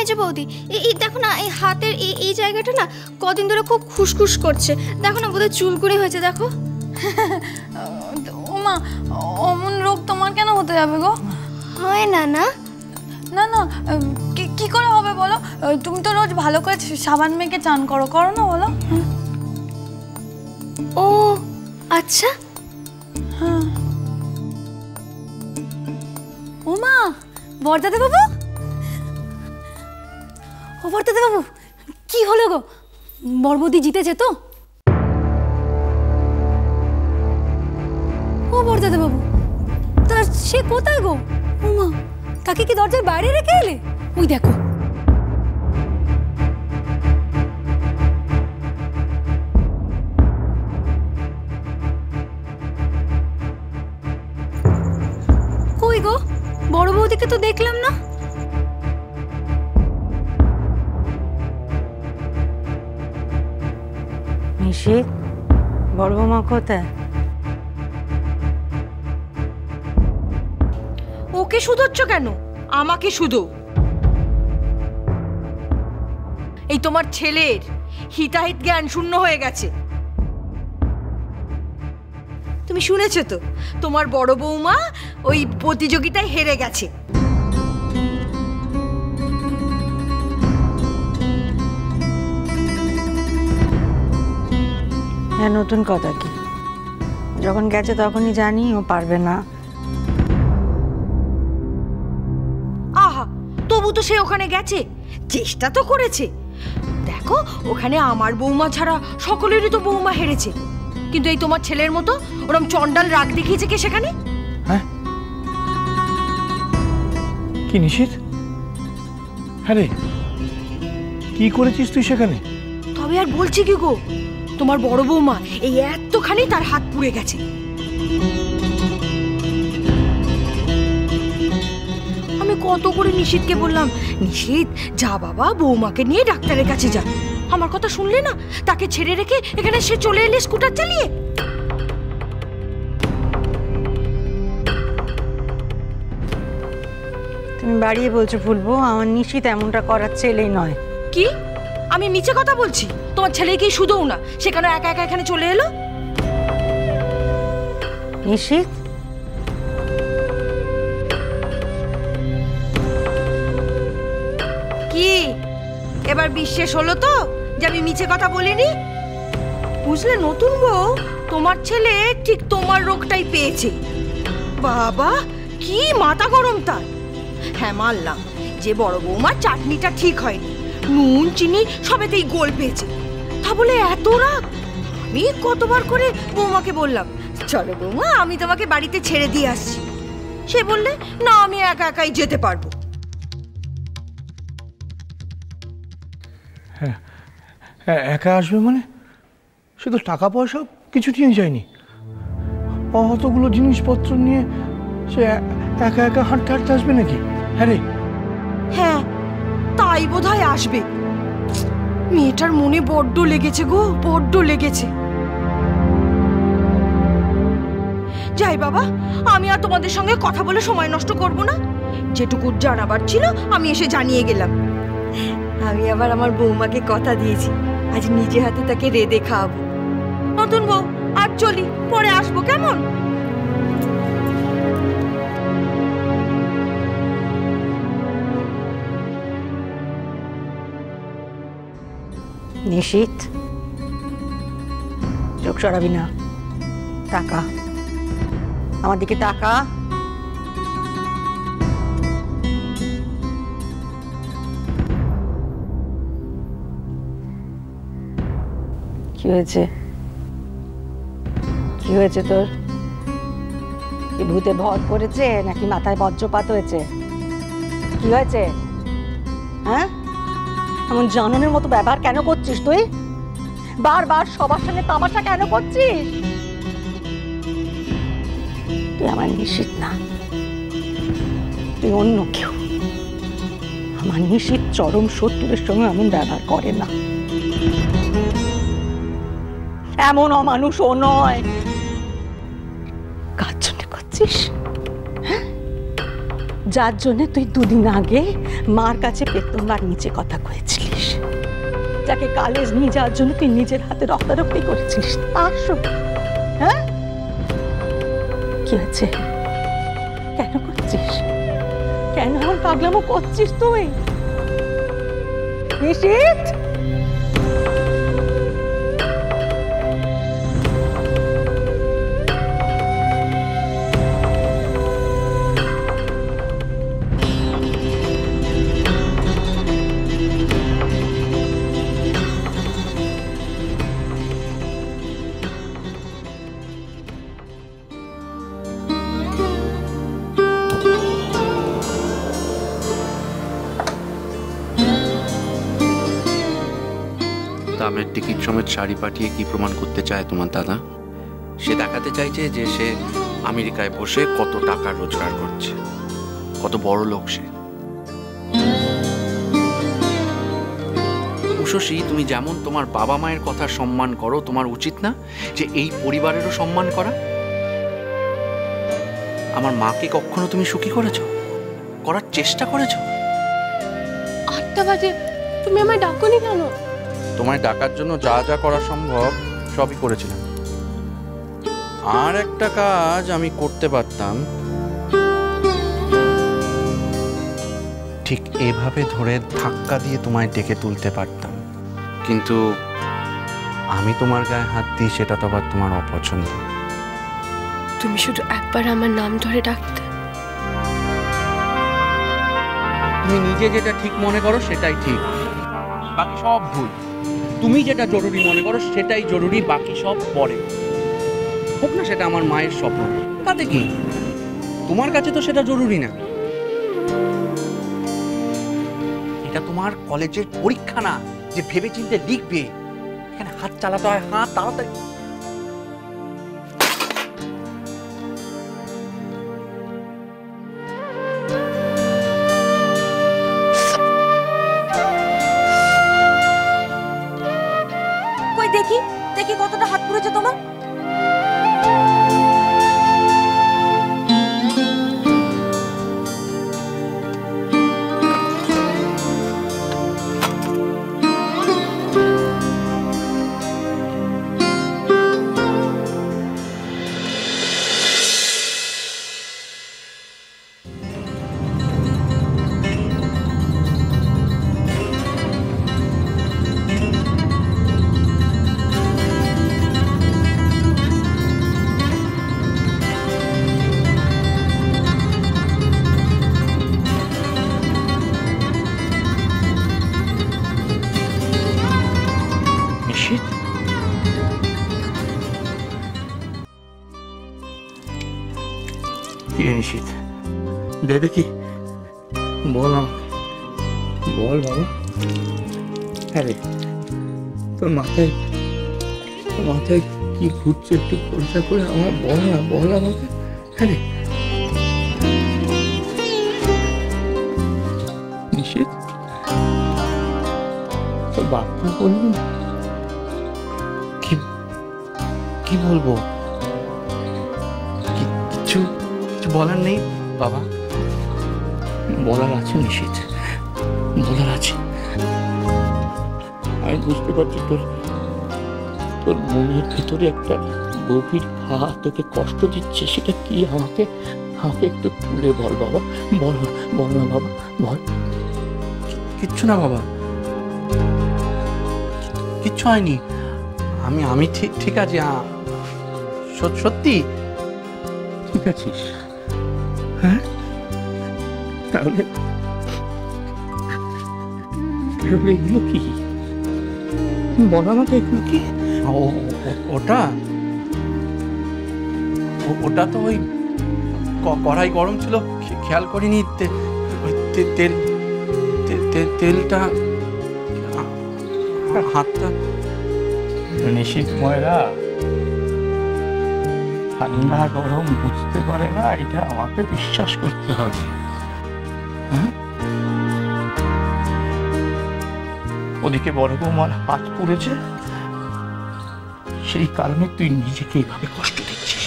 মেজো বৌদি, এই দেখো না, এই হাতের এই জায়গাটা না কদিন ধরে খুব খুশখুশ করছে। দেখো না, বোধহয় চুলকুনি হয়েছে। দেখো। ওমা, অমন রোগ তোমার কেন হতে যাবে গো? হয় না। না না না, কি করে হবে বলো? তুমি তো রোজ ভালো করে সাবান মেখে চান করো না বলো? ও আচ্ছা। হ্যাঁ। ওমা, বরদাদা বাবু, ও বরদাদা বাবু, কি হলো গো? বড়বৌদি জিতেছে তো? ও বরদাদা বাবু, তা সে কোথায় গো? ওমা, তাকে কি দরজার বাইরে রেখে এলে? ওই দেখো। কই গো, বড় বৌদিকে তো দেখলাম না। নিশিত, বড় বৌমা কোথায়? ওকে শুধোচ্ছ কেন? আমাকে শুধো। এই তোমার ছেলের হিতাহিত জ্ঞান শূন্য হয়ে গেছে। তুমি শুনেছো তো, তোমার বড় বৌমা ওই প্রতিযোগিতায় হেরে গেছে। হ্যাঁ, নতুন কথা কি? যখন গেছে তখনই জানি ও পারবে না। আহা, তবু তো সে ওখানে গেছে, চেষ্টা তো করেছে। দেখো, ওখানে আমার বৌমা ছাড়া সকলেরই তো বৌমা হেরেছে, কিন্তু এই তোমার ছেলের মতো ওরম চন্ডাল রাগ দেখিয়েছে কে সেখানে? হ্যাঁ, কি নিশিত? হ্যাঁ রে, কি করেছিস তুই সেখানে? তবে আর বলছি কি গো, তোমার বড় বৌমা এই এতখানি তার হাত পুড়ে গেছে। আমি কত করে নিশিতকে বললাম, নিশিত যা বাবা, বৌমাকে নিয়ে ডাক্তারের কাছে যা। আমার কথা শুনলে না, তাকে ছেড়ে রেখে এখানে সে চলে এলে স্কুটার চালিয়ে। তুমি বাড়িয়ে বলছো ফুলবো, আমার নিশিত এমনটা করার ছেলেই নয়। কি? আমি মিছে কথা বলছি? তোমার ছেলে কি শুধুও না, সেখানে একা একা এখানে চলে এলো। নিশিত, কি এবার বিশ্বাস হলো তো যে আমি মিছে কথা বলিনি? বুঝলে নতুন বউ, তোমার ছেলে ঠিক তোমার রোগটাই পেয়েছে। বাবা, কি মাথা গরম তার। হ্যাঁ, মানলাম যে বড় বৌমার চাটনিটা ঠিক হয়নি, নুন চিনি সবেতেই গোল পেয়েছে। তা বলে এত রাগ? আমি কতবার করে বৌমাকে বললাম, চলো বৌমা আমি তোমাকে বাড়িতে ছেড়ে দিয়ে আসছি। সে বললে না, আমি একা একাই যেতে পারবো। হ্যাঁ, একা আসবে মানে? সে তো টাকা পয়সা কিছু নিয়ে যায়নি, অতগুলো জিনিসপত্র নিয়ে সে একা একা হাঁটতে হাঁটতে আসবে নাকি? হ্যাঁ রে। হ্যাঁ, তাই বোধহয় আসবে। মেয়েটার মনে বড্ড লেগেছে গো, বড্ড লেগেছে। যাই বাবা, আমি আর তোমাদের সঙ্গে কথা বলে সময় নষ্ট করব না। যেটুকু জানাবার ছিল আমি এসে জানিয়ে গেলাম। আমি আবার আমার বৌমাকে কথা দিয়েছি, আজ নিজে হাতে তাকে রেঁধে খাওয়াবো। নতুন বউ, আজ চলি, পরে আসবো কেমন? নিশিত, চোখ সরাবি না, টাকা আমার দিকে, টাকা। কি হয়েছে? কি হয়েছে তোর? কি ভূতে ভর করেছে নাকি মাথায় বজ্রপাত হয়েছে? কি হয়েছে? হ্যাঁ, এমন জাননের মতো ব্যবহার কেন করছিস তুই? বারবার সবার সামনে তামাশা কেন করছিস? তুই আমার নিশিত না, তুই অন্য কেউ। আমার নিশিত চরম শত্রুদের সঙ্গে এমন ব্যবহার করে না, এমন অমানুষ ও নয়। কার জন্য করছিস? যার জন্য তুই দুদিন আগে মার কাছে পেতমার নিচে কথা কয়েছিলিস, যাকে কলেজ নিয়ে যাওয়ার জন্য তুই নিজের হাতে রক্তারক্তি করেছিস তার সঙ্গে। হ্যাঁ, কি হয়েছে? কেন করছিস? কেন এমন পাগলামো করছিস তুই? নিশিত, দামের টিকিট সমেত শাড়ি পাঠিয়ে কি প্রমাণ করতে চায় তোমার দাদা? সে দেখাতে চাইছে যে সে আমেরিকায় বসে কত টাকা রোজগার করছে, কত বড় লোক সে। উষসী, তুমি যেমন তোমার বাবা মায়ের কথা সম্মান করো, তোমার উচিত না যে এই পরিবারেরও সম্মান করা? আমার মাকে কখনো তুমি সুখী করেছো? করার চেষ্টা করেছো? 8টা বাজে, তুমি আমায় ডাকোনি কেন? তোমায় ডাকার জন্য যা যা করা সম্ভব সবই করেছিলাম। আর একটা কাজ আমি করতে পারতাম, ঠিক এভাবে ধরে ধাক্কা দিয়ে তোমায় ডেকে তুলতে পারতাম, কিন্তু আমি তোমার গায়ে হাত দিই সেটা তো আবার তোমার অপছন্দ। তুমি শুধু একবার আমার নাম ধরে ডাকতে। তুমি নিজে যেটা ঠিক মনে করো সেটাই ঠিক, বাকি সব ভুল। তুমি যেটা জরুরি মনে করো সেটাই জরুরি, বাকি সব পরে। হোক না সেটা আমার মায়ের স্বপ্ন, তাতে কি? তোমার কাছে তো সেটা জরুরি না। এটা তোমার কলেজের পরীক্ষা না যে ভেবে চিন্তে লিখবে। এখানে হাত চালাতে হয়, হাত তাড়াতাড়ি। কই দেখি দেখি কতটা হাত পুড়েছে তোমার। নিশিত, কি রে নিশিত? দে দেখি, বল আমাকে, বল বাবা। হ্যাঁ রে, তোর মাথায় কি ঘুরছে একটু খোলসা করে আমার বল না, বল আমাকে। হ্যাঁ রে নিশিত, তোর বাপকে বলবি না? কি বলবো? কিছু বলার নেই বাবা। বলার আছে নিশিত, বলার আছে। আমি বুঝতে পারছি তোর মনের ভিতরে একটা গভীর ঘা তোকে কষ্ট দিচ্ছে। সেটা কি আমাকে একটু খুলে বল বাবা, বল না বাবা, বল। কিচ্ছু না বাবা, কিচ্ছু হয়নি। আমি ঠিক আছি। সত্যি ঠিক আছিস? হ্যাঁ, তাহলে এগুলো কি বল আমাকে, এগুলো কি? ওটা তো ওই কড়াই গরম ছিল, খেয়াল করিনি। তেলটা হাতটা। নিশিত ময়রা ঠান্ডা গরম বুঝতে পারে না, এটা আমাকে বিশ্বাস করতে হবে। হ্যাঁ, ওদিকে বড় বৌমার হাত পুড়েছে, সেই কারণে তুই নিজেকে এইভাবে কষ্ট দিচ্ছিস।